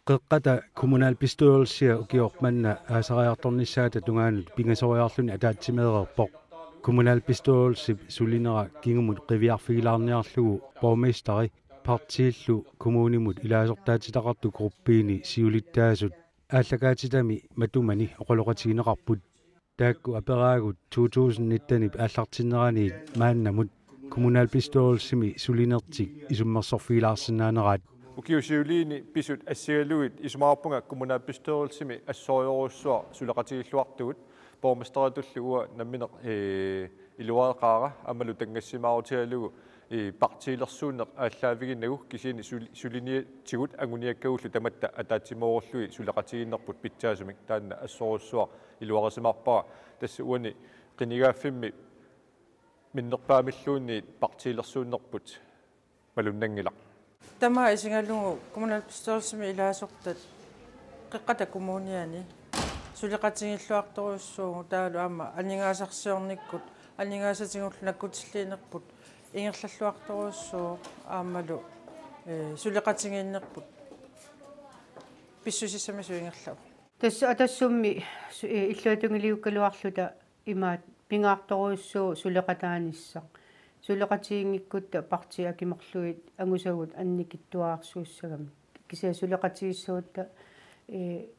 qeqqata kommunalbestyrelsia ukiormanna aasariartornissaata tungaanut pingasoriarluni ataatsimeererpoq kommunalbestyrelsi sulinera kingumut qiviarfigilaarniarlugu borgmesteri partiillu kommunimut ilaasortaatitaqartu gruppiini siulittaasut ааллакаатитами матумани оқолоқатигинеқарпут таакку апераагут 2019 ааллартиннерани мааннамут kommunalbestyrelsimi sulinertik isummersorfiilаарсинаанераат укиусиулиини писут ассигалуит исумаарпунга kommunalbestyrelsimi ассориоруссуа сулеқатигиллуартугут borgmesterитуллуа намминеқ илуаеқаара аммалу тангассимаарутигалугу партиилерсуунеқ ааллаавигиннагу кисиини сулиниатигут агуниаккагуллу таматта атаатсимоорлуи сулеқатигиннерпут питсаасумик таанна ассоруссуа илуарисимаарпара тасса уани қинигааффимми миннерпаамиллуунни партиилерсууннерпут малуннангила тама исингалугу kommunalbestyrelsimi илаасортат қеққата коммуниани сулеқатигиллуарторуссуугу таалу аама анигаасарсиорниккут анигаасатингуллунаккутиллиинерпут ингерллаллуарторуссуу аамалу сулеқатигииннерпут писсусиссами суингерлау тасса атассумми иллуатунгилиуккалуарлута имаат пингаарторуссуу сулеқатааниссақ сулеқатигингиккутта парти акимерлуит ангусагут анникиттуаарсууссагами кися сулеқатигиссуутта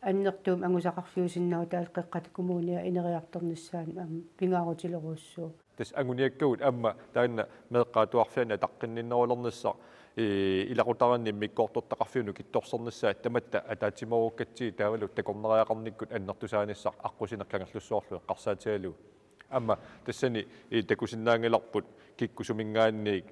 аннертуум ангусақарфиусиннау таал қеққат коммуниа инериарторниссаан пингаарутилеруссуу тас агуниаккагут амма таанна меэққаатуарфиана таққинниннерулернissaа илақутаранни миккоортортақарфиуну китторсернissaа таматта атаатиморуккатсии таавалу такорнериақарниккут аннертусааниссаа аққусинерлангерлуссуорлу қарсаатигалу амма тассани такусиннаангиларпут киккусумингаанниик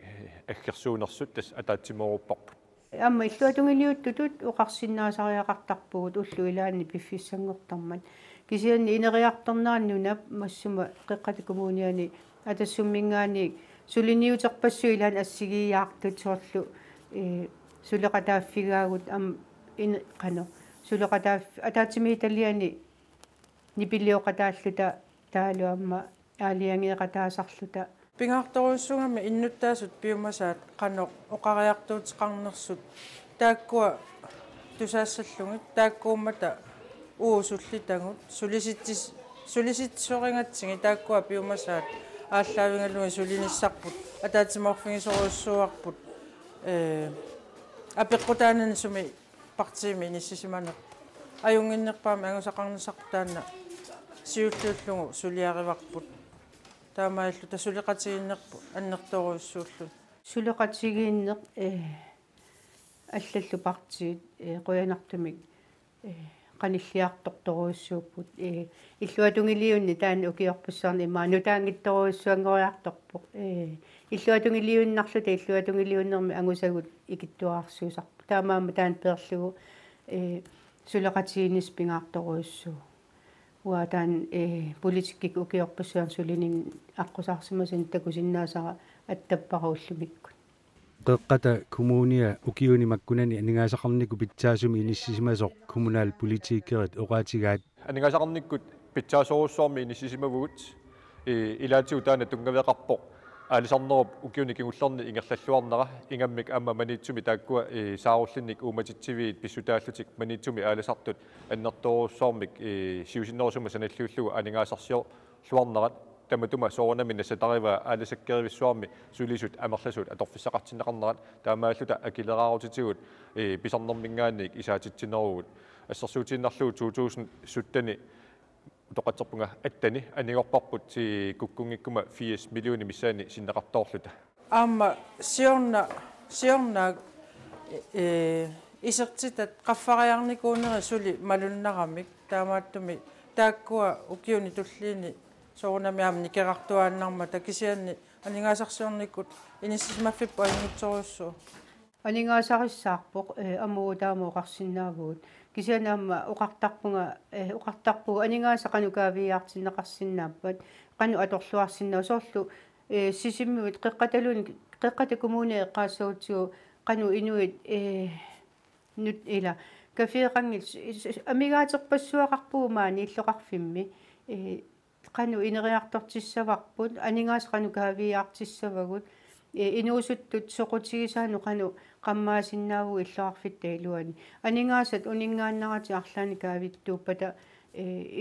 аггерсуунерсут тас атаатиморуппарпут амма иллуатунгилиуттутут уқарсиннаасариақартарпугут уллу илаанни пиффиссангортармат кисианни инериарторнааннуна массума қеққата коммуниани атассуммингаани сулиниутерпассу илаан ассигияартут соорлу сулеқатааффигаагут ин қано сулеқатааф атаатимииталиани нипиллиоқатааллута таалу амма аалиангиеқатаасарлута пингаарторуссугами иннуттаасут пиумасаат қано оқариартуутеқарнерсут тааккуа тусаассаллугит тааккууммата уусуллитангут сулиситсорингатсиги тааккуа пиумасаат ааллаавингалуги сулиниссарпут атаатиморфигисоруссуарпут апеққутаанани суми партиими иниссисиманеқ аюнгиннерпаами ангусақарнисарпутаанна сиуллууллугу сулиариварпут таамааллу тасулеқатигиннерпу аннерторуссууллу сулеқатигииннеқ аллаллу партиит қуянартумик qanilliartortoruussuupput illuatungiliunni taani ukiorpussarni maanu taangittoruussuanngoriartorpoq illuatungiliunnarluta illuatungiliunnermi angusagut ikittuaarsuusarpu taamaama taan peerlugu suleqatiginis pingaartoruussuu uа таан политиккик укиорпассуар сулинин аққусаарсимасин такусиннаасара аттаппаруллумиккут qeqqata kommunia ukiuni makkunani aningaasaqarniku pitsaasumi inissisimaasoq kommunal politiikerit oqaatigaat aningaasaqarnikkut pitsaasoorussуарми inissisimavugут илаатигу таана тунгаveqarpoq аалисарнеруп укиуни кигуллерни ингерллаллуарнера ингаммик аама маниитсуми тааккуа сааруллинник ууматитсивиит писсутааллутик маниитсуми аалисартут аннерторуссуармик сиусиннерусума саналлууллугу анигаасарсиорлуарнерат таматума соорнами насатарива аалисаккеривиссуарми сулисут амерласут аторфиссақартиннеқарнерат таамааллута акилераарутитигут писарнермингаанник исаатитсинеругут ассерсуутииннарлугу 2000 суттани тоқатсерпунга аттани анигорпарпут си куккунгиккума 80 миллиони миссаани синнеқартоорлута аама сиорна исертитат қаффариарникуунери сули малуннарамик таамааттуми тааккуа укиуни туллиини соорнами аамни керартуааннарма такисианни анигаасарсиорниккут иниссисмаффиппа ангитсоруссуу анигаасариссаарпоқ аммуу таамуу қарсиннаавуут кисианаама оқартарпуга анигаасақанукаавиаартиннеқарсиннааппат қану аторлуарсиннаа соорлу сисиммуит қеққата коммуни эққаассуутигу қану инуит нут ила кафеқангил амигаатерпассуақарпуумаани иллоқарфимми қану инериартортиссаварпут анигаасақанукаавиаартиссавагут инуусуттут соқутигисаану қану qammaasinnaavu иллоqarfitta iluani aningaasat uningaannarati arlaani kaavittuuppata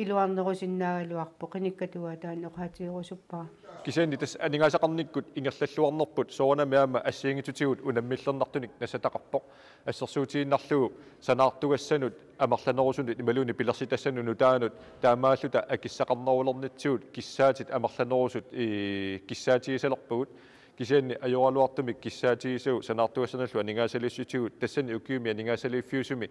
iluarnerusinnaaluarpo qinikkatuа таан оqaatiерусуппара кисаани тас анингаасақарниккут ингерллуарнерпут соонамиама ассиингитутигут унаммиллернартуник насатақарпоқ ассерсуутииннарлугу санаартугассанут амерланерусунит ималуни пилерситассану нутаанут таамааллута акиссақарнерулернитсуут киссаатит амерланерусут киссаатигисалерпугут кисаани ажоралуартумик киссаатигисау санаартугассаналлу анингаасалиссутигут тассани укиуми анингаасалиффиусуми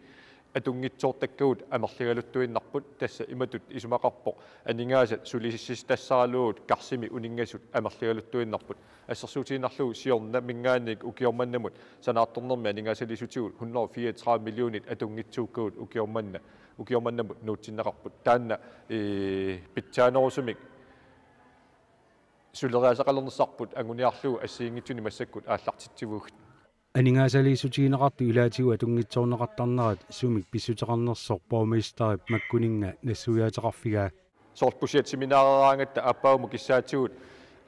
атунгитсоортаккагут амерлигалуттуиннарпут тасса иматут исумақарпоқ анингаасат сулисисситассаралуут карсими унингасут амерлигалуттуиннарпут ассерсуутииннарлугу сиорна мингааник укиорманнамут санаартторнерми анингаасалисутигут 134 миллионит атунгитсууккагут укиорманнамут нуутсиннақарпут таанна питсаанерусумик сулериасақалернссарпут агуниарлугу ассиингитсуни массаккут ааллартитсивугт анингаасалиисутигинеқарту илаатигу атунгитсоорнеқартарнерат сумик писсутеқарнерсор боомистарип маккунинга нассуяатеқарфигаа соорпусиат семинаараангатта аппауму киссаатигут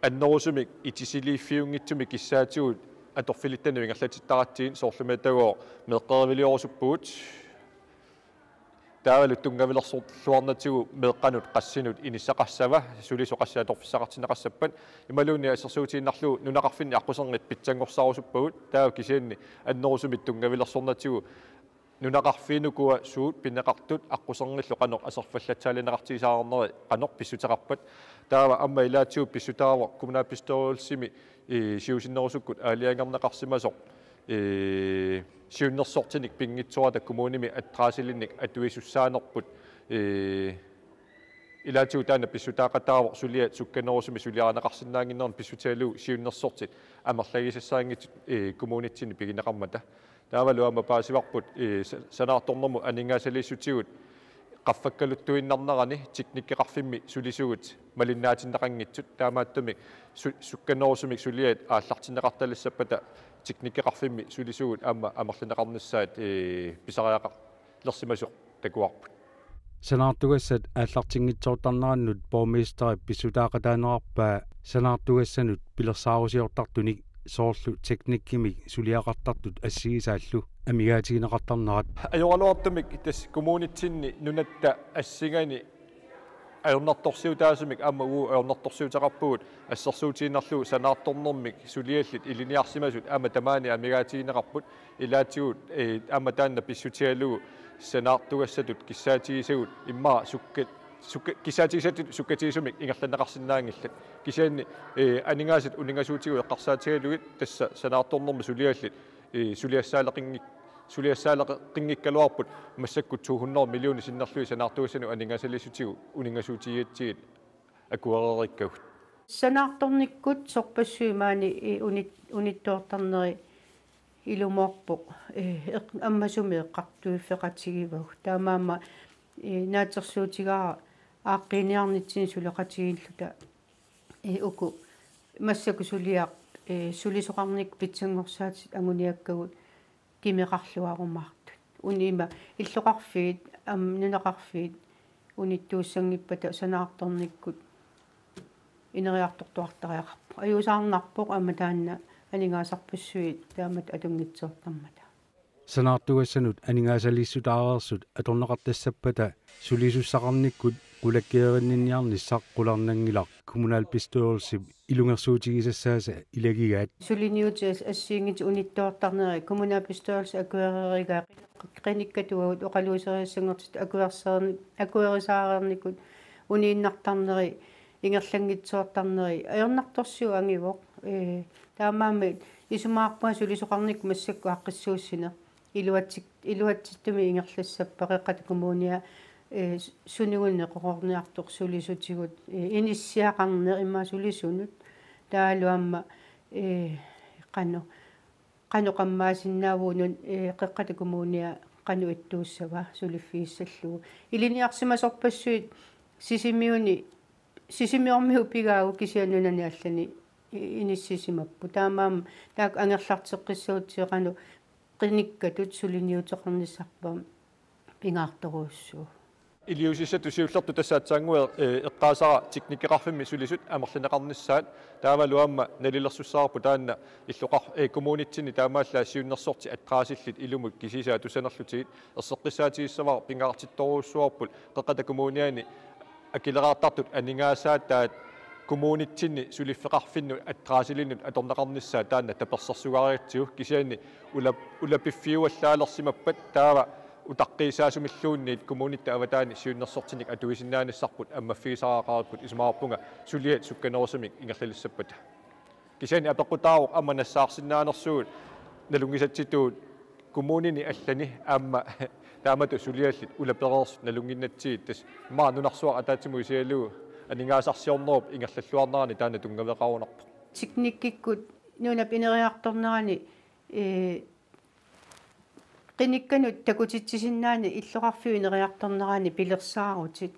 аннерусумик итисилииффиунгитсуми киссаатигут аторфилиттану ингерлатиттаратсиин соорлуматагоо меққеривилиорсуппуут таавалу тунгавилерсуурлуарнатигу меққанут qassiнут иниссақассава сулисоқассаа торфиссақартинеқассаппат ималууни ассерсуутииннарлу нунақарфинни аққусернит питсангорсарусуппагут таава кисианни аннерусумит тунгавилерсорнатигу нунақарфиинукуа суут пинеқартут аққусерниллу қанор асерфаллатсаалинеқартигисаарнери қанор писсутеқарпат таава амма илаатигу писсутаава кумунаапписториулсими сиусиннерусуккут аалиангернеқарсимасоқ сиуннерсортиник пингитсуата коммуними атраасилинник атуисуссаанерпут илаатигу таана писсутаақатаавор сулиат сукканерусуми сулиаранеқарсинаангиннерн писсутиалу сиуннерсортит амерлагисассаангит коммунитсини пигинеқармата таавалу ама паасиварпут санаарторнэрму анингаасалиссутигут qaffakkaluttuinnarnerani tiknikkeqarfimmi sulisugut malinnaatinnaqanngitsut taamaattumi sukkannerusumik suliat aallartinneqartalassapata tiknikkeqarfimmi sulisugut aamma amerlineqarnussaat pisariaqa lersimasoq takuarput санаартугассат ааллартингитсоортарнерannut боомистарип писсутаақатааnerarpaa санаартугассанут пилерсаарусиортартуник соорлу техниккимик сулиақартартут ассигисааллу амигаатигинеқартарнерат ажоралуартумик тас коммунитсинни нунатта ассигани аернарторсиутаасумик аама уу аернарторсиутеқарпугут ассерсуутииннарлу санаарторнэрмик сулиаллит илиниарсимасут аама тамаани амигаатигинеқарпут илаатигут аама таанна писсутиалугу санаартугассатут киссаатигисагут иммаа кисаатигисатут суккатигисумик ингерланеқарсинаангиллат кисаанни анингаасат унингасуутигу эққарсаатигалугит тасса санаарторнэрми сулиаллит сулиассаалеқингиккалуарпут массаккут 200 миллиони синнерлуи санаартугассану анингасалиссутигу унингасуутигиатсигит акуарериккагут санаарторниккут сорпассуимаани униттуортарнери илумоорпоқ аммасуми эққартуиффеқатигивагу таамаама наатерсуутигаа ааққиниарнитсин сулеқатигиллута уку массаку сулиақ сулисоқарник питсангорсаатит агуниаккагут кимеқарлуарумаартут унима иллоқарфиит нунеқарфиит униттууссангиппата санаарторниккут инериартортуартариақарпо аюусаарнарпоқ ама таанна анингаасарпуссуит таамат атунгитсуортармата санаартугассанут анингаасалиссутаареерсут аторнеқартассаппата сулисуссақарниккут qulakkeerinninniarnissaq qularnangilaq kommunal bestyrelse ilungersuutigisassaasa ilagigaat suliniutias assiingit unittoortarneri kommunal bestyrelse akuererigaa qinikkatuagut oqaluuseriassangortit akuerisaareernikut uniinnartarneri ingerlangitsoortarneri ajornartorsiu angivoq taamaami isumaarpua sulisoqarnik massakku aqqissuussina iluatsittumi ingerlassappa qeqqat kommunia сунигунне qoqorniartoq sulisutigut inissiaqarner imma sulisunut taaluamma qanu qammaasinnaavuunun qeqqata kommunia qanu ittuussava suliffiissallugu iliniarsimasorpassuit sisimiormiu pigaagu kisiannunani allani inissisimappu taamaam taak angerlarteqqissuutiqanu qinikkatut suliniuteqarnissarpam pingaartoruussuu Iliusissat usiullertu tassaatsaanguer eqqaasara tiknikerarfimmi sulisut amerlineqarnissaat taamaluamma nalilersussaarpu taanna illuqar kommunitsinni taamaallaa siunnersorti atqaasillit ilumut kisisaa tusanerlutiit erseqqissaatigissavar pingaartittoruussuarput qeqata kommuniani akileraartartut aningaasaattaat kommunitsinni suliffeqarfinnu atqaasilinnut atorneqarnissaa taanna tapersersugaariatsiu kisianni ulapiffiuallaalersimappat taava utaqqissaasumilluunniit kommunitta avataani siunnersortinik atuisinnaanissarput ammafiisaraaqaarput ismaarpunga suliat sukkanerusumik ingerlalissappat kisiani apeqqutaaruq amanassaarsиннааnersuut nalungisatsituut kommunini allani amma taamatu suliallit ulapereersut nalunginnatsiit tas maanunarsuaq ataatimu isialuu aningaasarsiornerup ingerlalluarnerani taana tungaveqarunarpu tiknikkikkut nuunap ineriartornerani qinikkanut takutitsisinnaani illoqarfiu ineriartornerani pilersaarutit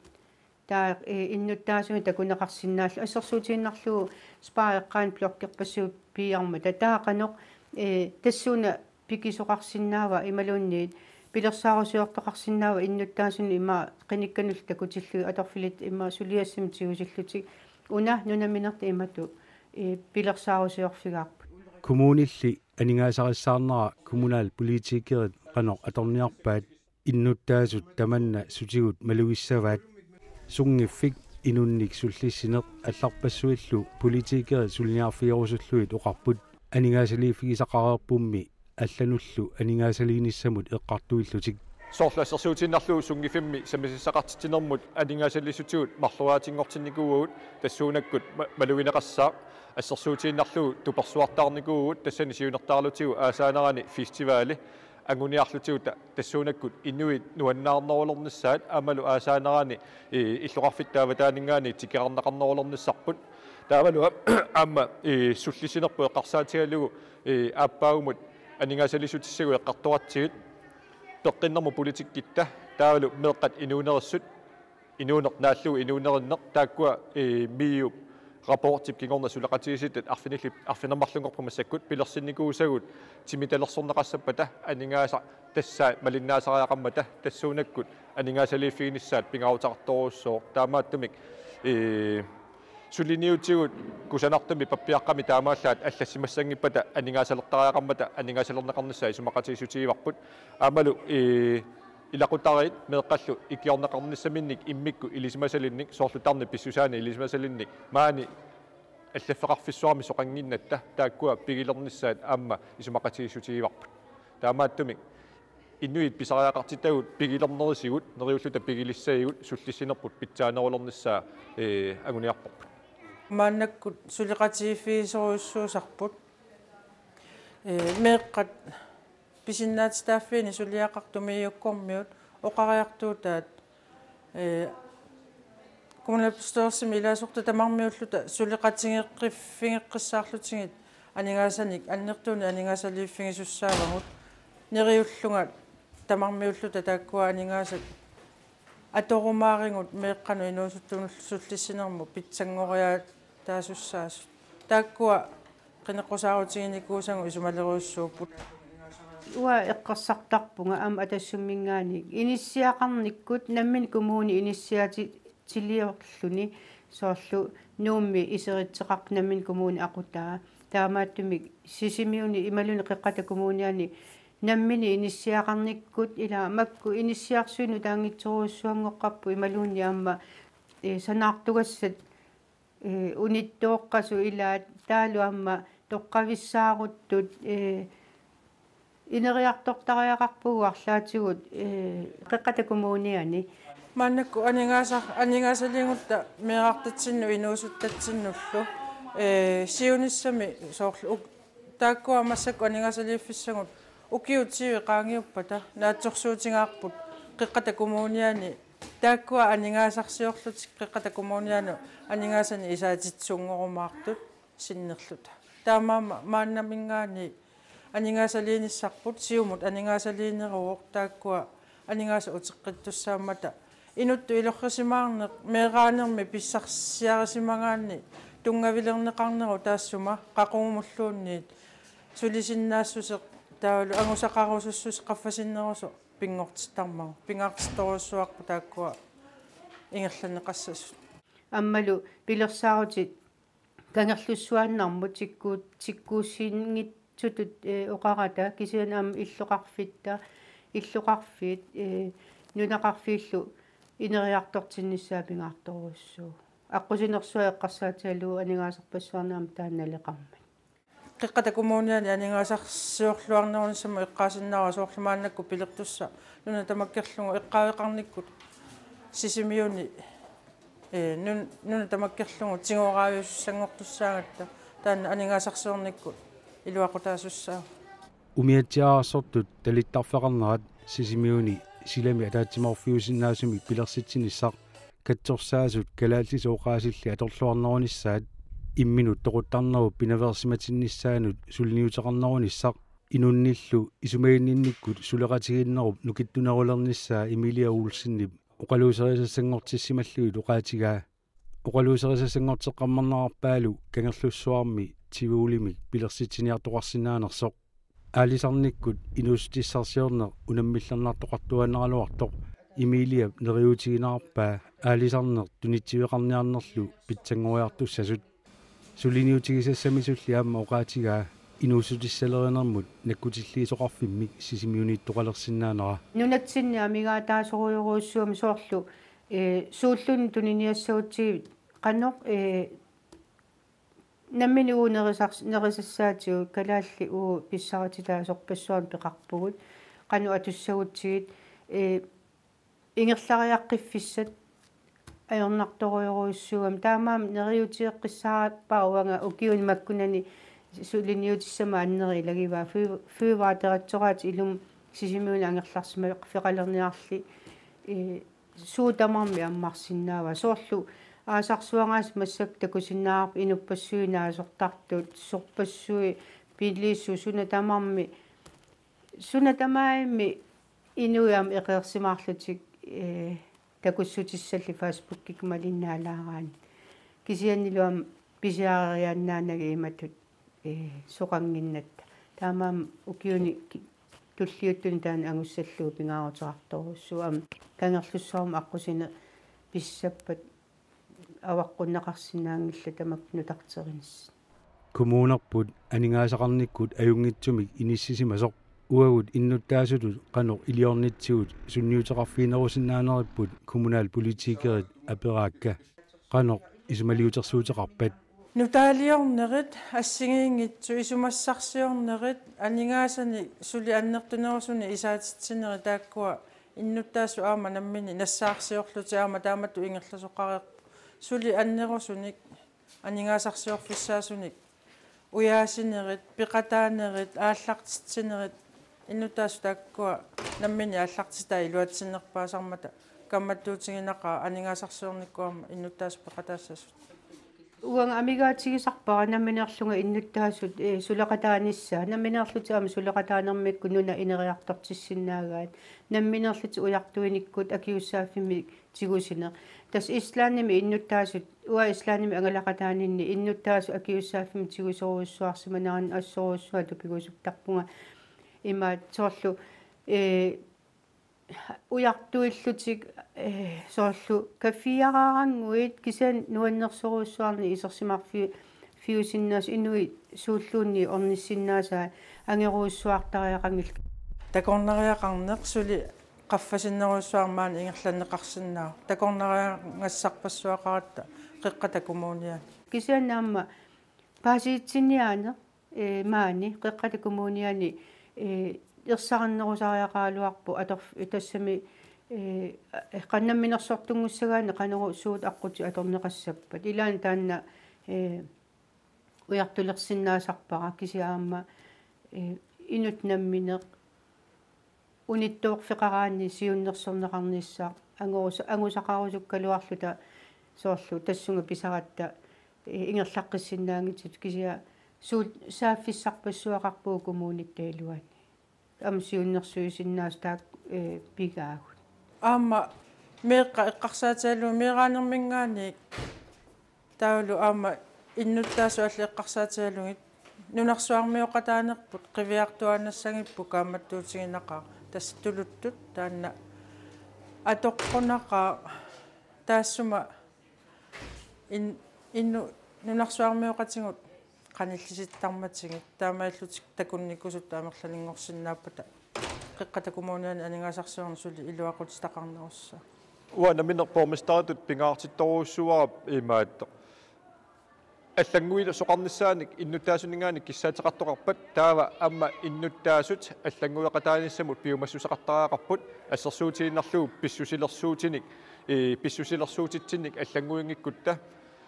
taa innuttaasumi takuneqarsinnaallу ассерсуутииннарлугу спаеққаан блоккерпассуут пиарма татаақаноқ тассуна пикисоқарсинаава ималуунниит пилерсаарусиортоқарсинаава иннуттаасуни има qinikkanул такутиллуи аторфилит има сулиассим тигусиллутик уна нунаминерта имату пилерсаарусиорфигаарпут kommunilli aningaasarissаарnera kommunal politikeret qanoq atorniarpaat innuttaasut tamanna sutigut malugissavaat sungiffik inunnik sullissineq алларпассуиллу politikeret sulniarfiorusуллуит oqarput aningaasaliifigisaqareerpummi аллануллу анигаасалиинissamut eqqartuillutik soorlassерsuutinnarluu sungifimmi samisissaqartitinermut aningaasalisutigut marluaatiнгортинникуугут тассуунаkkut малуинеқассаа ассерсуутииннарлуу туперсуартаарникуугут тассани сиунертаарлутигу аасаанерани фестивали ангуниарлутигута тассуунаккут иннуит нуаннаарнерулернissaат аамалу аасаанерани иллоқарфиттаава таанингаани тикерарнеқарнерулерниссарпут таамалу аама суллисинерпу эққарсаатигалугу ааппаагумут анигаасалисутиссагу эққартуатсигит пеққиннэрму политиккитта таавалу меэққат инуунериссут инуунеқ нааллугу инуунериннеқ тааккуа миу рапортип кигорна сулеқатигиситтат арфинермарлунгорпумассаккут пилерсинникуусагут тимиталерсорнеқассаппата анигааса тассаа малиннаасариақаммата тассуунаккут анигаасалииффигиниссаат пингаутарторуссоо таамааттумик сулиниутигут кусанартами паппиаққами таамааллаат аллассимассангиппата анигаасалертариақаммата анигаасалернеқарниссаа исумақатигисутигиварпут аамалу илақутарит меэққаллу икиорнеқарниссаминник иммикку илисимасалинник соорлутарни писсусаани илисимасалинник маани аллаффеқарфиссуарми соқангиннатта тааккуа пигилерниссаат аама исумақатигисутигиварпут таамааттумик иннуит писариақартитагут пигилернерисигут нериуллута пигилиссагигут суллиссинерпут питсаанерулерниссаа агуниарпарпут мааннаккут сулиқатигиффигисоруйуссуусарпут меэққат писиннаатстааффини сулиақартумиюккормиут оқариартуутаат коммуналпсторсими илаасорта тамармиуллута сулиқатингеққиффингеққиссаарлутингит анигаасаник аннертууни анигаасалииффигисуссаалагут нериуллунга тамармиуллута тааккуа анигаасат аторумаарингут меэққану инуусуттуну суллиссинерму питсангориаа таасуссаасу тааккуа qinеққусаарутигиникуусангу исумалеруйуссууппут уа эққарсартарпунга аама атассуммингааник иниссиақарниккут наммин коммуни иниссиати тилиорлуни соорлу нуумми исеритсеқарп наммин коммуни ақутаа таамааттумик сисимиуни ималуни қеққата коммуниани наммини иниссиақарниккут ила макку иниссиарсуину таангитсоруссуангоққарпу ималуни аама санаартугассат униттооққасу илаат таалу аама тоққависсааруттут инериартортариақарпугуарлаатигут қеққата коммуниани маннакку анигаасалингутта меэартатсинну инуусуттатсиннуллу сиуниссами соорлу тааккуа массакку анигаасалииффиссагут укиутсиви qaangiuppata наатсорсуутингаарпут қеққата коммуниани тааккуа анигаасарсиорлутик қеққата коммуниану анигаасани исаатитсунгорумаартут синнерлута таамаама мааннамингаани анигаасалииниссарпут сиумут анигаасалиинеруоқ тааккуа анигааса утеққиттуссаамата инутту илоррисимаарнеқ меэраанерми писсарсиарисимагаанни тунгавилернеқарнеру таассума қақуумуллуунниит сулисиннаассусеқ таалу ангусақарусуссус қаффасиннерусо пингортиттармагу пингаартисторуссуарпу тааккуа ингерланеқассасут аммалу пилерсаарути кангерлуссуааннарму тиккуусиингитсутут оқарата кисианаам иллуқарфит нунақарфииллу инериартортиннissaапингаарторуссуу аққусинерсуа эққарсаатиалу анигаасарпассуарнаам таанналеқармат қиққата коммуниани анигаасарсиорлуарнерунсама эққаасиннаава соорлумааннакку пилертусса нуна тамаккерлугу эққаавеқарниккут сисимиуни нуна тамаккерлугу тигуораавиуссангортуссаагатта таана анигаасарсиорниккут илуақутаасуссаа умиатсиаарсортут талиттарфеқарнерат сисимиуни силами атаатсиморфиусиннаасуми пилерситсиниссақ катсорсаасут калааллис оqaасилли аторлуарнерунissaат имминут тоқуттарнеру пинаверсиматиннissaанут сулниутеқарнерунissaq инунниллу исумаиннинниккут сулеқатигиннеруп нукиттунерулернissaа Эмилия Уулсиннип оқалуусерисассангортиссималлуи луқаатигаа оқалуусерисассангортеққаммарнарпаалу кангерлуссуарми тивуулимик пилерситсиниартоқарсинаанерсоқ аалисарниккут инуустиссарсиорнер унаммиллернартоқартуанералуартоқ Эмилия нериутигинаарпаа аалисарнер тунитсивеқарниарнерлу питсангориартуссасут сулиниутигисассамисулли аама оqaатигаа инуусутиссалеринермут наккутиллиисоқарфиммик сисимиунииттоқалерсинаанера нунатсинни амигаатаасоруйоруussуами соорлу сууллуни туниниассаутсигит qannoq намминугу нерисассаатиу калаалли уу писсаратилаасорпассуарни пеқарпугут qanu атуссагутсигит ингерлариаққиффиссат аёрнарторуйоруussугам таамаам нериутиэққиссаараппаа уанга укиуни маккунани сулиниутиссама аннери лагиваа фюваатератсораати илум сисимиуни ангерларсима феқалерниарли суутамарми аммарсинаава соорлу аасарсуангаас массак такусиннаарп инуппассуинаасортартут сорпассуи пилиссу сунатамаимми инуям эқерсимаарлутик такуссутиссалли фейсбуккик малиннаалаараани кисианнилуам писиаарианнаанаги иматут соқангиннатта таамаам укиуни туллиуттуни таана агуссаллуу пингаарутерарторуссуам кангерлуссуарма аққусина писсаппат аваққуннеқарсинаангилла тамак нутартеринис коммунерпут анигаасақарниккут аюнгитсумик иниссисимасоқ уагут иннуттаасутут qanu илиорнитсигут сунниутеқарфиинерусиннаанериппут коммунал политикерит апераакка qanu исумалиутерсуутеқарпат нутаалиорнерит ассигиингитсу исумассарсиорнерит анигаасани сули аннертунерусуни исаатитсинери тааккуа иннуттаасу аама наммини нассаарсиорлути аама тааматту ингерласоқареq сули аннерусуник анигаасарсиорфиссаасуник уяасинерит пиқатаанерит ааллартитсинерит иннуттаасу тааккуа наммини ааллартита илуатсиннерпаасармата камматтуутигинақаа анигаасарсиорниккуама иннуттаасу пиқатаассасут уанга амигаатигисарпара намминерлунга иннуттаасут сулеқатаанissaа намминерлутиама сулеқатаанермикку нуна инериартортиссиннаагаат намминерлути уяртуиниккут акиуссааффими тигусинер тас ислаанними иннуттаасут уа ислаанними ангалақатаанинни иннуттаасу акиуссааффими тигусоруссуарсиманаарин ассоруссуату пигусуптарпунга имаат соорлу уяртуиллутик соорлу кафиараарангуит кисан нуаннерсоруссуарни исерсимарфи фиусиннаас инуи сууллуунни орниссиннаасаа ангеруussуартариақангил такорнариақарнеқ сули qaffasinnеруссуармаани ингерланнеқарсиннаа такорнариангассарпассуақаратта қиққата коммуниа кисанаама паасиитсиниаане маани қиққата коммуниани ерсарнерусариақаалуарпу аторф тассами qannamminersortungussagaani qanuru suut аққути аторнеқассаппат илаан таанна уяртулерсиннаасарпара кисиаама инут намминеқ униттооқфеқараани сиуннерсорнеқарниссаа ангусақарусуккалуарлута соорлу тассунга писаратта ингерлаққиссиннаангитсут кисиа суут сааффиссарпассуақарпуу коммуниттаилуани амсиуннерсуисиннаас таак пигаагу аама меэққа эққарсаатаалу меэраанермингаани таулу аама иннуттаасу алли эққарсаатаалугит нунарсуармиоқатаанерпут қивиартуанассагиппу кааматтуутигинақаа тассатулуттут таанна атоққунақаа taassuma innu nunarsuarmiоqatigut qanillisittarmatigit taamaillutik takunnikusut amerlalingorsinnaapata qeqqatakumuuniani aningaasarsuarni suli iluaqutistaqarnerussa uana minerpormistaratut pingaartittoruussuara imaatto аллангуила соқарниссааник иннутаасунingaaник киссаатеқартоқарпат таава амма иннутаасут аллангуяқатааниссамут пиумассусақартараақарпут ассерсуутииннарлуу писсусилерсуутиник писсусилерсуутитсинник аллангуингиккутта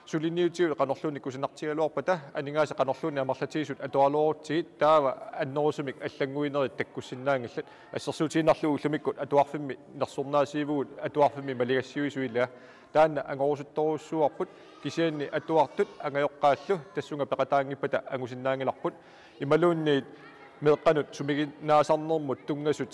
сулиниутиул қанерлууни кусинартигалуарпата анингааса қанерлууни амерлатиисут атуалоортигит таава аннерусумик аллангуинерит таккуссиннаангиллат ассерсуутииннарлуу уллумиккут атуарфимми нерсорнаасиивгут атуарфимми малигассиуисуилаа таанна ангорусутторуссуарпут кисианни атуартут ангайоққааллу тассунга пеқатаангиппата ангусиннаангиларпут ималуунниит меэққанут сумигиннаасарнермут тунгасут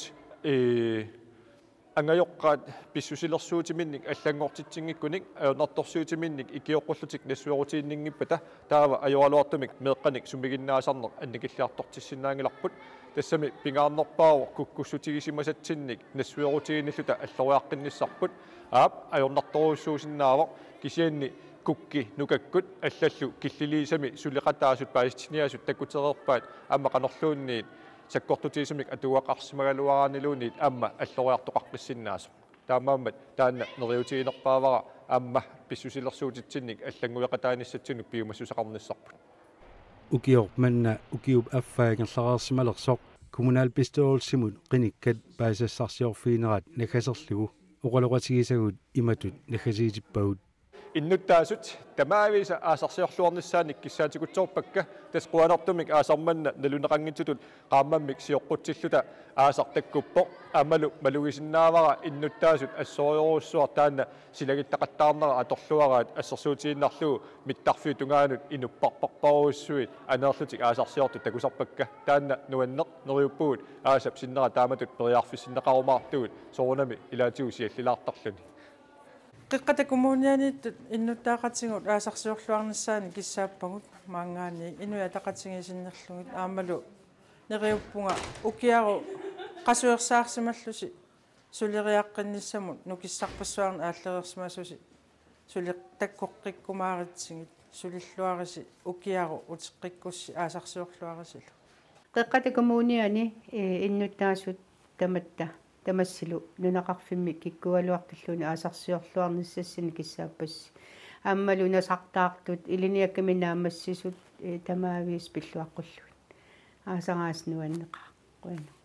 ангайоққаат писсусилерсуутиминник аллангортитсингиккуник аёнарторсуутиминник икиоққуллутик нассуерутииннингиппата таава ажоалуартумик меэққаник сумигиннаасарнер анникиллаартортиссиннаангиларпут тассами пингаарнерпаавор куккуссутигисимасатсинник нассуерутииниллута аллориаққинниссарпут аап аёнарторуссуусиннаавор кисианни кукки нукаккут аллаллу киллилисами сулиқатаасут паалистиниасут таккутерерпаат амма қанерлуунниит саккортутисимик атуақарсимагалуараанилуунниит амма аллориартоқаққиссиннаасу таамааммат таанна нериутиинерпаавара амма писсусилерсуутитсинник аллангуяқатааниссатсинук пиумассусақарниссарпут укиорпманна укиуп аффаагерлараарсималерсоқ коммуналпистоорсимут қиниккат паасассарсиорфиинерат нахасерлугу оқалоқатигисагут иматут нахасиитиппагут иннуттаасут тамаависа аасарсиорлуорниссааник киссаатикутсоорпакка тасқуанартумик аасарманна налунеқангитсутут qaammammik siоққутсиллута аасартаккуппоқ амалу малугисиннаавара иннуттаасут ассориоруссуар таанна силагиттақаттаарнера аторлуараат ассерсуутииннарлугу миттарфи тунгаанут инуппарпарпаруссуит анеерлутик аасарсиорту такусарпакка таанна нуаннеқ нериуппугут аасап синнера тааматут периарфиссиннеқарумаартугут соорнами илаатигу сиаллилаартарлуни qeqqatakumuunianiittut innuttaaqatigут аасарсиорлуарниссаани киссааппагут маангаани инуя тақатигисиннерлугит аамалу нериуппунга укиару qasuersaarsimallusi сулериаққинниссамут нукиссарпассуарна ааллериерсимасуси сулеқ таккоққиккумааритсигит сулиллуариси укиару утеққиккусси аасарсиорлуарисилу qeqqatakumuuniani innuttaasut tamatta тамассилу нунақарфимми киккуалуартуллуни аасарсиорлуарниссассини киссааппасси аммалу насартаартут илиниакками наамассисут тамаавиис пиллуаққуллуит аасарааснуаннеқа қуана